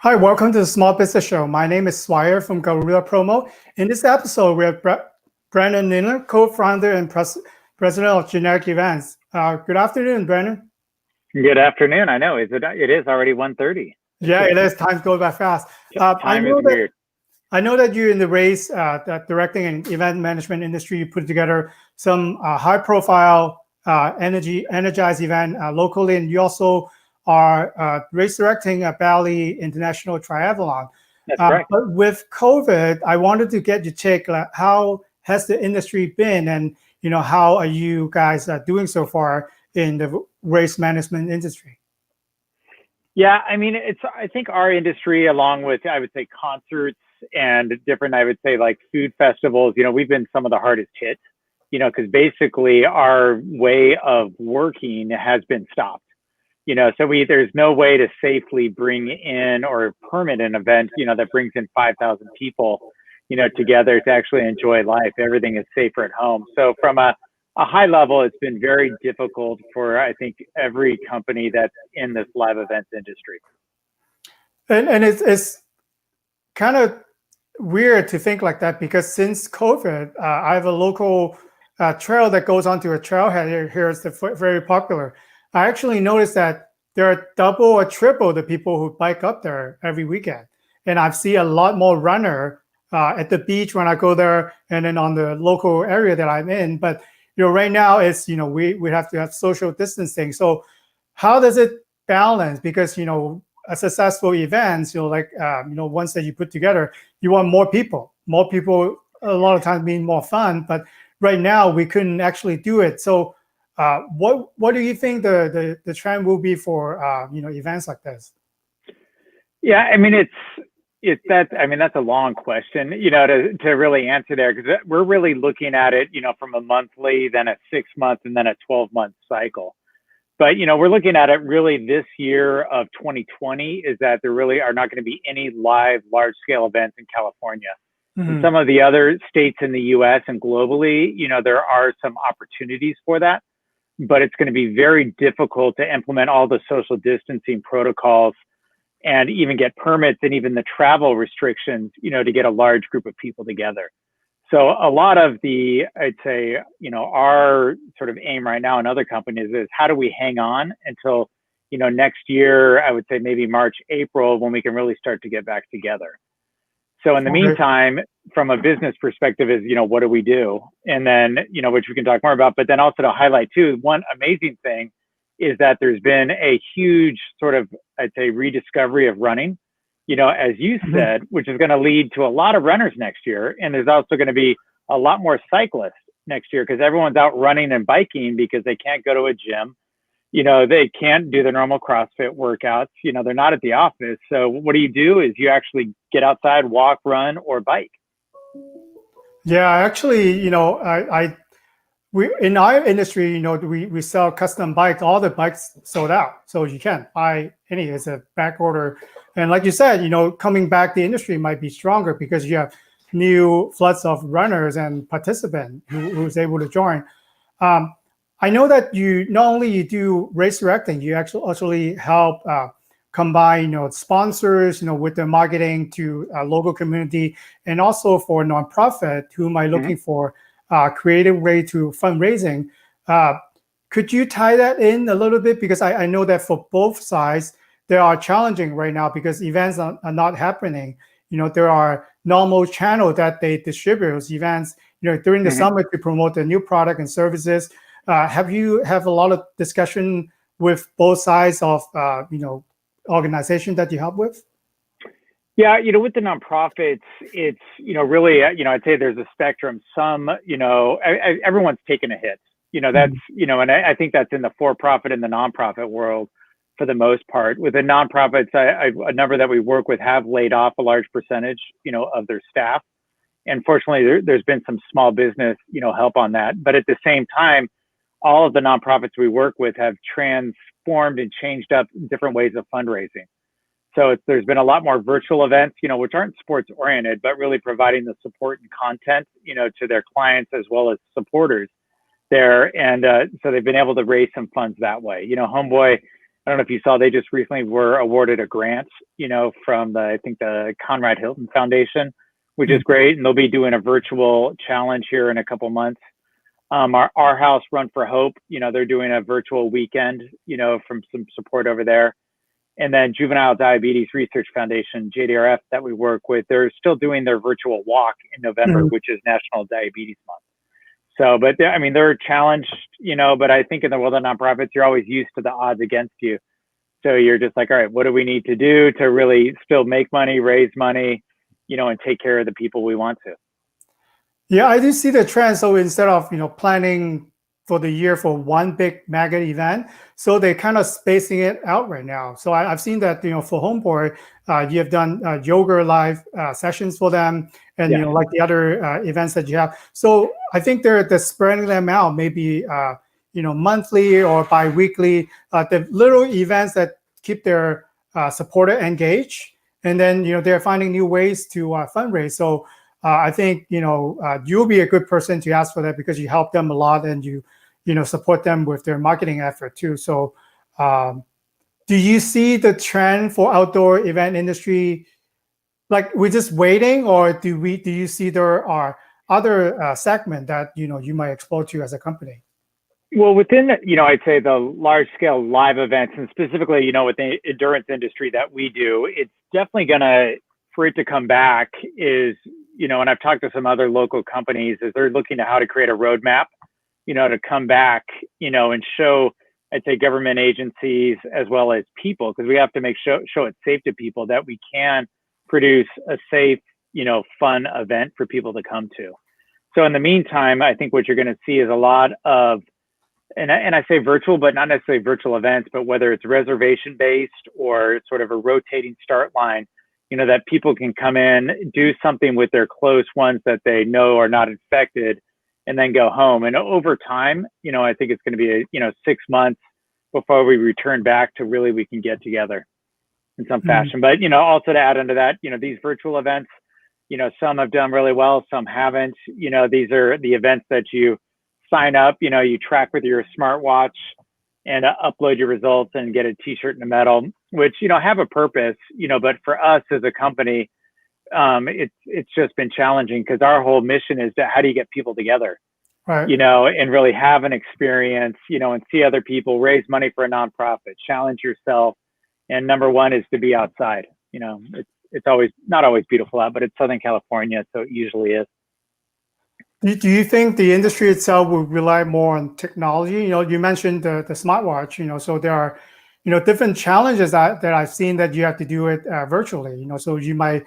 Hi, welcome to the Small Business Show. My name is Swire from Gorilla Promo. In this episode, we have Brennan Lindner, co-founder and president of Generic Events. Good afternoon, Brennan. Good afternoon. I know it is already 1:30. Yeah, it is. Time goes by fast. Time is weird. I know that you're in the race, that directing and event management industry. You put together some high-profile energized event locally, and you also are race directing a Bali International Triathlon. That's correct. But with COVID, I wanted to get your take. How has the industry been, and how are you guys doing so far in the race management industry? Yeah, I mean, I think our industry, along with, I would say, concerts and different, I would say, like food festivals, we've been some of the hardest hit, because basically our way of working has been stopped. So there's no way to safely bring in or permit an event, that brings in 5,000 people, together to actually enjoy life. Everything is safer at home. So from a high level, it's been very difficult for, I think, every company that's in this live events industry. And it's kind of weird to think like that, because since COVID, I have a local trail that goes onto a trailhead here. It's very popular. I actually noticed that there are double or triple the people who bike up there every weekend. And I've seen a lot more runner at the beach when I go there, and then on the local area that I'm in. But right now it's we have to have social distancing. So how does it balance? Because a successful events, ones that you put together, you want more people. More people a lot of times mean more fun. But right now we couldn't actually do it. So what do you think the trend will be for events like this? Yeah, I mean that's a long question, to really answer there, because we're really looking at it, from a monthly, then a 6-month, and then a 12-month cycle. But we're looking at it really this year of 2020 is that there really are not going to be any live large-scale events in California. Mm-hmm. In some of the other states in the U.S. and globally, there are some opportunities for that. But it's going to be very difficult to implement all the social distancing protocols and even get permits and even the travel restrictions, to get a large group of people together. So a lot of I'd say, our sort of aim right now in other companies is how do we hang on until, next year, I would say maybe March, April, when we can really start to get back together. So in the meantime, from a business perspective is, what do we do? And then, which we can talk more about, but then also to highlight too, one amazing thing is that there's been a huge sort of, I'd say, rediscovery of running, as you said, which is going to lead to a lot of runners next year. And there's also going to be a lot more cyclists next year because everyone's out running and biking because they can't go to a gym. They can't do the normal CrossFit workouts. They're not at the office. So what do? Is you actually get outside, walk, run, or bike. Yeah, actually, we in our industry, we sell custom bikes. All the bikes sold out, so you can't buy any. It's a back order. And like you said, coming back, the industry might be stronger because you have new floods of runners and participants who's able to join. I know that you not only you do race directing, you actually help combine sponsors with the marketing to local community, and also for nonprofit who might looking for creative way to fundraising. Could you tie that in a little bit, because I know that for both sides they are challenging right now because events are not happening. There are normal channels that they distribute those events during the summer to promote the new product and services. Have you have a lot of discussion with both sides of organization that you help with? Yeah, with the nonprofits, it's really I'd say there's a spectrum. Some everyone's taken a hit. That's and I think that's in the for-profit and the nonprofit world for the most part. With the nonprofits, a number that we work with have laid off a large percentage of their staff. And fortunately, there's been some small business help on that. But at the same time, all of the nonprofits we work with have transformed and changed up different ways of fundraising. So there's been a lot more virtual events, which aren't sports oriented, but really providing the support and content, to their clients as well as supporters there. And so they've been able to raise some funds that way. Homeboy I don't know if you saw, they just recently were awarded a grant, from I think the Conrad Hilton Foundation, which is great. And they'll be doing a virtual challenge here in a couple months. Our House Run for Hope, they're doing a virtual weekend, from some support over there. And then Juvenile Diabetes Research Foundation, JDRF, that we work with, they're still doing their virtual walk in November, which is National Diabetes Month. So, but they're challenged, but I think in the world of nonprofits, you're always used to the odds against you. So you're just like, all right, what do we need to do to really still make money, raise money, and take care of the people we want to? Yeah, I do see the trend. So instead of planning for the year for one big mega event, so they're kind of spacing it out right now. So I've seen that for Homeboard, you have done yoga live sessions for them, and like the other events that you have. So I think they're spreading them out, maybe monthly or bi-weekly, the little events that keep their supporter engaged, and then they're finding new ways to fundraise. So I think you'll be a good person to ask for that, because you help them a lot, and you support them with their marketing effort too. So do you see the trend for outdoor event industry, like we're just waiting, or do you see there are other segment that you might explore to as a company? Well, within I'd say the large scale live events, and specifically with the endurance industry that we do, it's definitely for it to come back is, and I've talked to some other local companies, is they're looking at how to create a roadmap, to come back, and show, I'd say, government agencies as well as people, because we have to show it safe to people that we can produce a safe, fun event for people to come to. So in the meantime, I think what you're going to see is a lot of, and I say virtual, but not necessarily virtual events, but whether it's reservation based or sort of a rotating start line, that people can come in, do something with their close ones that they know are not infected, and then go home. And over time, I think it's going to be 6 months before we return back to really we can get together in some fashion. But also to add into that, these virtual events, some have done really well, some haven't. These are the events that you sign up, you track with your smartwatch and upload your results and get a t-shirt and a medal, which, have a purpose, but for us as a company, it's just been challenging, because our whole mission is how do you get people together, right? And really have an experience, and see other people, raise money for a nonprofit, challenge yourself. And number one is to be outside. It's always not always beautiful out, but it's Southern California, so it usually is. Do you think the industry itself will rely more on technology? You mentioned the smartwatch, so there are, different challenges that I've seen that you have to do it virtually, so you might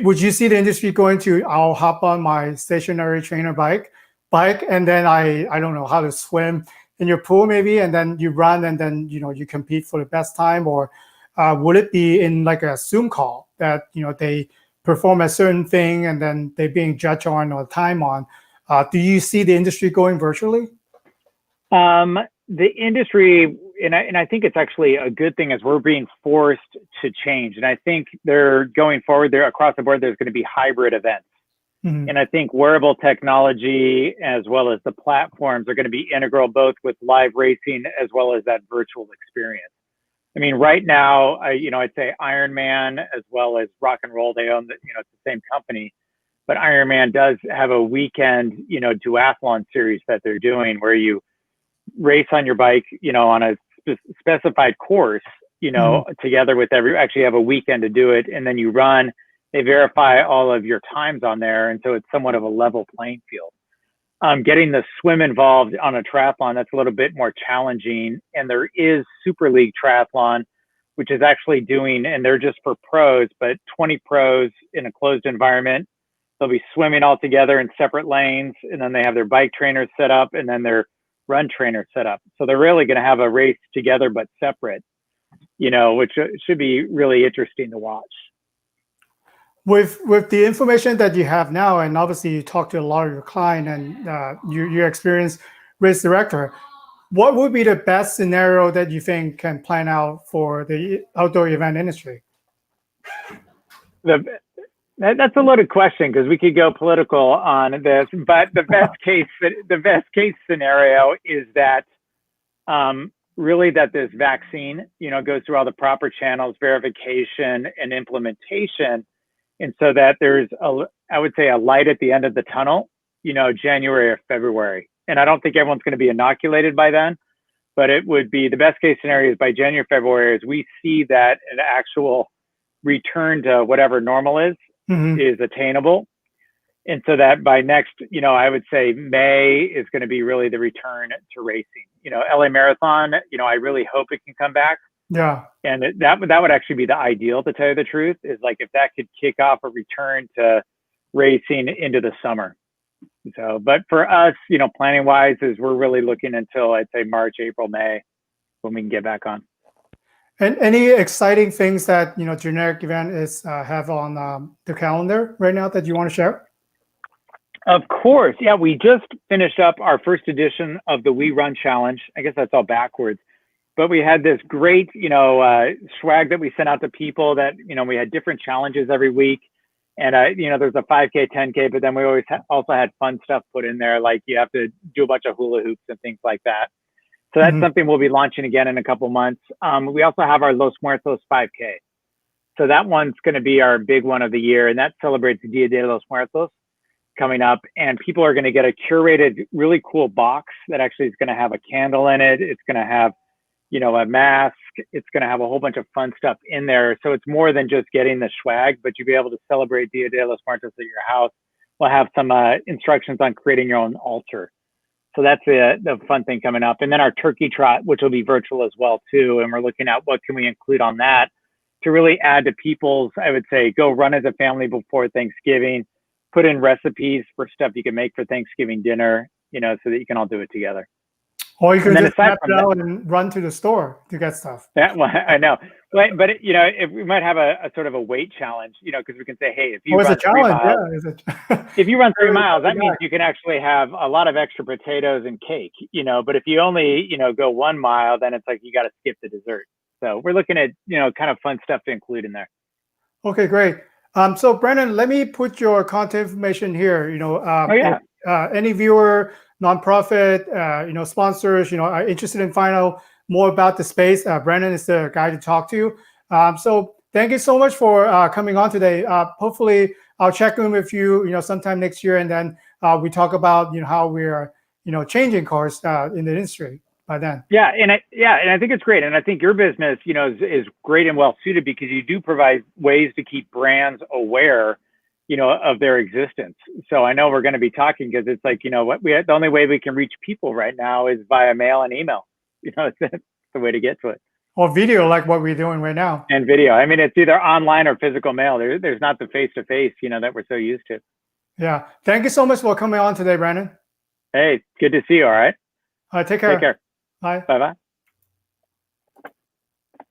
would you see the industry going to, I'll hop on my stationary trainer bike, and then I don't know how to swim in your pool maybe, and then you run, and then, you compete for the best time? Or would it be in like a Zoom call that, they perform a certain thing and then they're being judged on or time on? Do you see the industry going virtually? The industry, and I think it's actually a good thing, as we're being forced to change. And I think they're going forward there across the board, there's going to be hybrid events. And I think wearable technology as well as the platforms are going to be integral, both with live racing as well as that virtual experience. I mean, right now, I'd say Ironman as well as Rock and Roll, they own, it's the same company, but Ironman does have a weekend, duathlon series that they're doing, where you race on your bike, on a specified course, together with actually have a weekend to do it. And then you run, they verify all of your times on there. And so it's somewhat of a level playing field. Getting the swim involved on a triathlon, that's a little bit more challenging. And there is Super League Triathlon, which is actually doing, and they're just for pros, but 20 pros in a closed environment. They'll be swimming all together in separate lanes, and then they have their bike trainers set up, and then their run trainers set up. So they're really going to have a race together, but separate, which should be really interesting to watch. With the information that you have now, and obviously you talk to a lot of your client and your experienced race director, what would be the best scenario that you think can plan out for the outdoor event industry? That's a loaded question, because we could go political on this, but the best case scenario is that really that this vaccine, goes through all the proper channels, verification and implementation. And so that there's I would say a light at the end of the tunnel, January or February. And I don't think everyone's going to be inoculated by then, but it would be the best case scenario is by January, February, as we see that an actual return to whatever normal is attainable. And so that by next, I would say May is going to be really the return to racing. LA Marathon, I really hope it can come back. Yeah. And that would actually be the ideal, to tell you the truth, is like if that could kick off a return to racing into the summer. So, but for us, planning wise, is we're really looking until I'd say March, April, May, when we can get back on. And any exciting things that Generic Event is have on the calendar right now that you want to share? Of course, yeah. We just finished up our first edition of the We Run Challenge. I guess that's all backwards, but we had this great, swag that we sent out to people. That we had different challenges every week, and there's a 5K, 10K, but then we always also had fun stuff put in there, like you have to do a bunch of hula hoops and things like that. So that's something we'll be launching again in a couple months. We also have our Los Muertos 5K. So that one's going to be our big one of the year, and that celebrates Dia de los Muertos coming up. And people are going to get a curated, really cool box that actually is going to have a candle in it. It's going to have, a mask. It's going to have a whole bunch of fun stuff in there. So it's more than just getting the swag, but you'll be able to celebrate Dia de los Muertos at your house. We'll have some instructions on creating your own altar. So that's the fun thing coming up. And then our turkey trot, which will be virtual as well too. And we're looking at what can we include on that to really add to people's, I would say, go run as a family before Thanksgiving, put in recipes for stuff you can make for Thanksgiving dinner, so that you can all do it together. Or you can just snap it out and run to the store to get stuff. That one, I know. But if we might have a sort of a weight challenge, because we can say, hey, if you run 3 miles, if you run 3 miles, that means you can actually have a lot of extra potatoes and cake, but if you only, go 1 mile, then it's like you got to skip the dessert. So we're looking at, kind of fun stuff to include in there. Okay, great. So Brennan, let me put your contact information here. Any viewer, nonprofit, sponsors, are interested in finding out more about the space, Brennan is the guy to talk to. So thank you so much for coming on today. Hopefully I'll check in with you, sometime next year, and then we talk about, how we're, changing cars in the industry by then. Yeah, and I think it's great, and I think your business, is great and well suited because you do provide ways to keep brands aware, of their existence. So I know we're going to be talking because it's like, the only way we can reach people right now is via mail and email. It's the way to get to it. Or video, like what we're doing right now. And video. I mean, it's either online or physical mail. There's not the face-to-face, that we're so used to. Yeah. Thank you so much for coming on today, Brennan. Hey, good to see you. All right. Take care. Take care. Bye. Bye-bye.